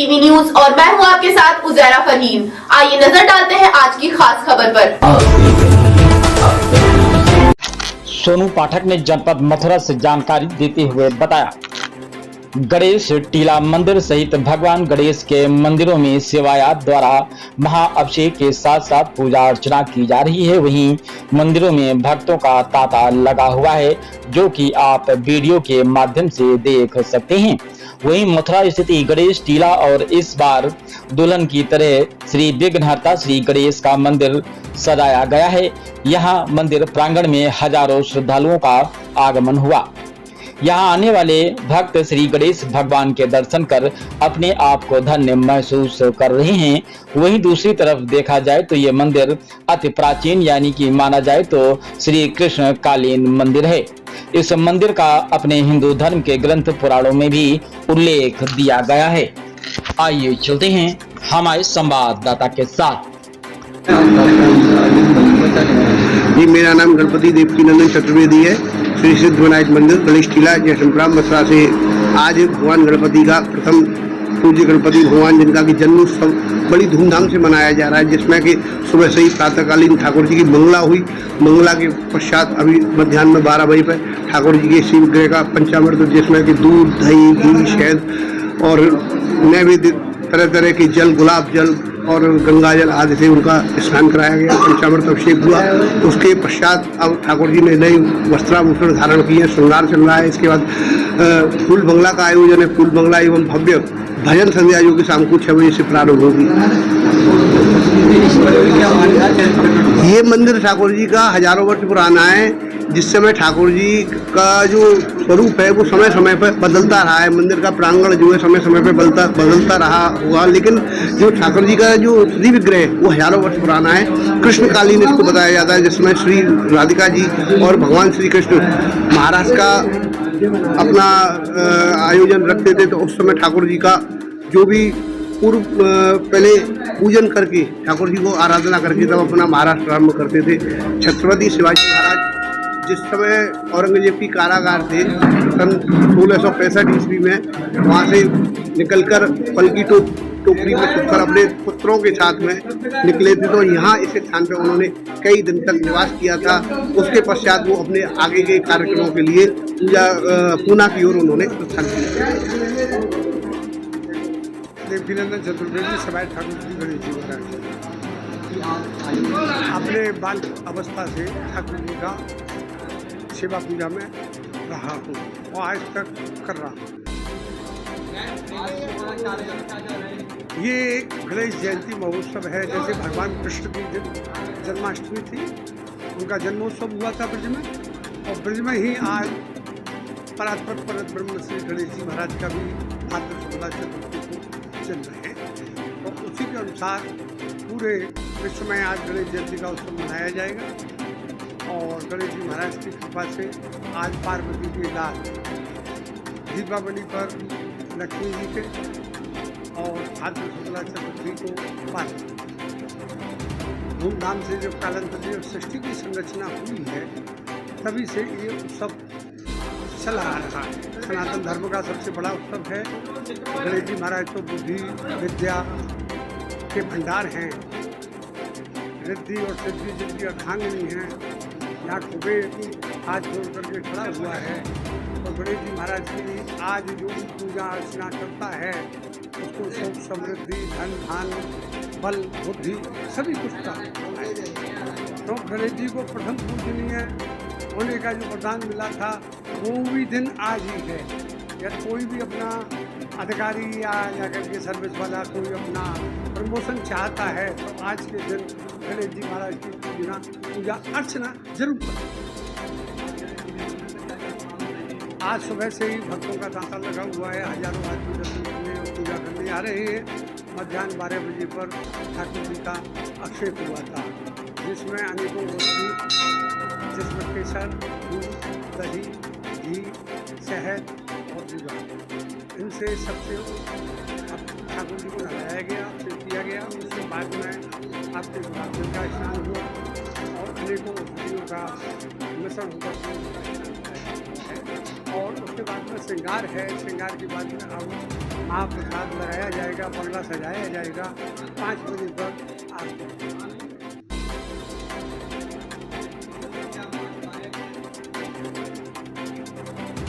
TV news और मैं हूं आपके साथ उजैरा फरहीन। आइए नजर डालते हैं आज की खास खबर पर। सोनू पाठक ने जनपद मथुरा से जानकारी देते हुए बताया, गणेश टीला मंदिर सहित भगवान गणेश के मंदिरों में सेवायत द्वारा महाअभिषेक के साथ साथ पूजा अर्चना की जा रही है। वहीं मंदिरों में भक्तों का तांता लगा हुआ है, जो कि आप वीडियो के माध्यम से देख सकते हैं। वहीं मथुरा स्थित गणेश टीला और इस बार दुल्हन की तरह श्री विघ्नहर्ता श्री गणेश का मंदिर सजाया गया है। यहाँ मंदिर प्रांगण में हजारों श्रद्धालुओं का आगमन हुआ। यहाँ आने वाले भक्त श्री गणेश भगवान के दर्शन कर अपने आप को धन्य महसूस कर रहे हैं। वहीं दूसरी तरफ देखा जाए तो ये मंदिर अति प्राचीन यानी कि माना जाए तो श्री कृष्ण कालीन मंदिर है। इस मंदिर का अपने हिंदू धर्म के ग्रंथ पुराणों में भी उल्लेख दिया गया है। आइए चलते हैं हमारे संवाददाता के साथ। जी, मेरा नाम गणपति देवकी नंदन चतुर्वेदी है। श्री सिद्ध विनायक मंदिर गणेश टीला जयसंग्राम मथुरा से आज भगवान गणपति का प्रथम पूज्य गणपति भगवान जिनका की जन्मोत्सव बड़ी धूमधाम से मनाया जा रहा है, जिसमें कि सुबह से ही प्रातःकालीन ठाकुर जी की मंगला हुई। मंगला के पश्चात अभी मध्याह्न में 12 बजे पर ठाकुर जी के शिव ग्रह का पंचामृत, जिसमें कि दूध, दही, घी, शहद और नैवेद्य तरह तरह के जल, गुलाब जल और गंगा जल आदि से उनका स्नान कराया गया, पंचामृत अभिषेक हुआ। उसके पश्चात अब ठाकुर जी ने नए वस्त्राभूषण धारण किए, श्रृंगार चल रहा है। इसके बाद फूल बंगला का आयोजन है। फूल बंगला एवं भव्य भजन संध्या जो कि शाम को 6 बजे से प्रारंभ होगी। ये मंदिर ठाकुर जी का हजारों वर्ष पुराना है। जिस समय ठाकुर जी का जो स्वरूप है वो समय समय पर बदलता रहा है। मंदिर का प्रांगण जो है समय समय पर बदलता रहा हुआ, लेकिन जो ठाकुर जी का जो श्री विग्रह है वो हजारों वर्ष पुराना है। कृष्णकालीन इसको बताया जाता है, जिसमें श्री राधिका जी और भगवान श्री कृष्ण महाराज का अपना आयोजन रखते थे। तो उस समय ठाकुर जी का जो भी पूर्व पहले पूजन करके ठाकुर जी को आराधना करके तब अपना महाराज प्रारंभ करते थे। छत्रपति शिवाजी महाराज जिस समय औरंगजेब की कारागार थे सन 1665 ईस्वी में, वहाँ से निकलकर पलकी टोकरी में छुपकर अपने पुत्रों के साथ में निकले थे। तो यहाँ इस स्थान पे उन्होंने कई दिन तक निवास किया था। उसके पश्चात वो अपने आगे के कार्यक्रमों के लिए पूना की ओर उन्होंने प्रस्थान किया। देवकीनंदन चतुर्वेदी सवाई ठाकुर जी गणेश जी महाराज अपने बाल अवस्था से ठाकुर जी का सेवा पूजा में रहा हूँ और आज तक कर रहा हूँ। ये गणेश जयंती महोत्सव है। जैसे भगवान कृष्ण की जन्माष्टमी थी, उनका जन्मोत्सव हुआ था ब्रज में, और ब्रज में ही आज परात्पर परत ब्रह्म श्री गणेश जी महाराज का भी भाद्र शुक्ला चतुर्थी को चल रहे हैं। तो उसी के अनुसार पूरे विश्व में आज गणेश जयंती का उत्सव मनाया जाएगा। और गणेश जी महाराज की कृपा से आज पार्वती के लाल दीपावली पर लक्ष्मी जी के और भाद्र शुक्ला चतुर्थी को पार धूमधाम से जब कालांतर और सृष्टि की संरचना हुई है तभी से ये उत्सव चला आ रहा है। सनातन धर्म का सबसे बड़ा उत्सव है। गणेश जी महाराज तो बुद्धि विद्या के भंडार हैं, रिद्धि और सिद्धि जिनकी अर्धांगिनी है। यहाँ कुबेर हाथ जोड़ करके खड़ा हुआ है, और गणेश जी महाराज की आज जो पूजा अर्चना करता है उसको सुख, समृद्धि, धन, धान, बल, बुद्धि सभी कुछ प्राप्त होता है। तो गणेश जी को प्रथम पूजनीय होने का जो वरदान मिला था वो भी दिन आज ही है। या कोई भी अपना अधिकारी या जाकर के सर्विस वाला कोई अपना प्रमोशन चाहता है तो आज के दिन गणेश जी महाराज की पूजा अर्चना जरूर करें। आज सुबह से ही भक्तों का तांता लगा हुआ है। हजारों आदमी दर्शन करने और पूजा करने आ रहे हैं। मध्याह्न 12 बजे पर ठाकुर जी का अभिषेक हुआ था, जिसमें अनेकों वस्तु, जिसमें केसर, दूध, दही, घी, शहद और जुगा, इनसे सबसे ठाकुर जी को नहलाया गया, फिर किया गया। उसके बाद में आपके गुलाब जल का स्नान हुआ और अनेकों औषधियों का मिश्रण होकर और उसके बाद में श्रृंगार है। श्रृंगार के बाद में अब महाप्रसाद लगाया जाएगा, बंगला सजाया जाएगा 5 बजे पर आरती।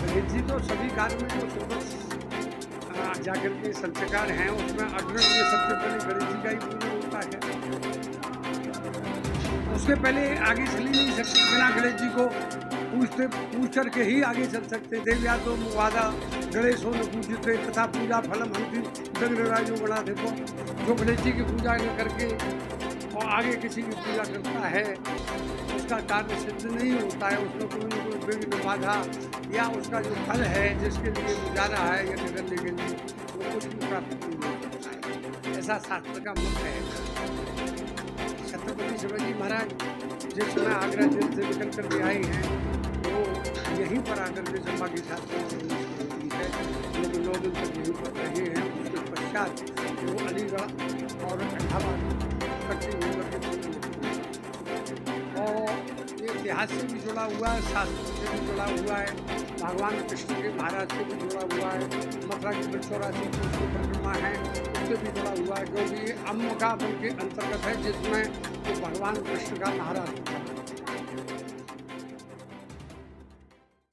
गणेश जी तो सभी कार्य में जो सोबत जाकर के संस्कार हैं उसमें अग्रणी ये सबसे पहले गणेश जी का ही पूजन होता है। उसके पहले आगे चली नहीं सकती, बिना गणेश जी को पूछ करके ही आगे चल सकते थे। या तो वादा गणेश हो न पूजते तथा पूजा फलम हंति दग्धराजो गणा देखो। जो गणेश जी की पूजा न करके और आगे किसी की पूजा करता है उसका कार्य सिद्ध नहीं होता है, उसमें कोई विघ्न बाधा या उसका जो फल है जिसके लिए वो जा रहा है यज्ञ करने के लिए वो कुछ भी प्राप्त नहीं हो सकता है। ऐसा शास्त्र का मत है। छत्रपति शिवाजी महाराज जिस समय आगरा जेल से निकल कर के आए हैं वो यहीं पर आकर के सभा के साथ है, लोग 9 दिन तक यहीं पर रहे हैं। उसके पश्चात वो अलीगढ़ और इलाहाबाद करते हुए और ये इतिहास से भी जुड़ा हुआ है, शास्त्र से भी जुड़ा हुआ है, भगवान कृष्ण के महाराज से भी जुड़ा हुआ है, मथुरा की 84 कोष की परिक्रमा है उससे भी जुड़ा हुआ है, क्योंकि ये अम्मका बल के अंतर्गत है जिसमें तो भगवान कृष्ण का महाराज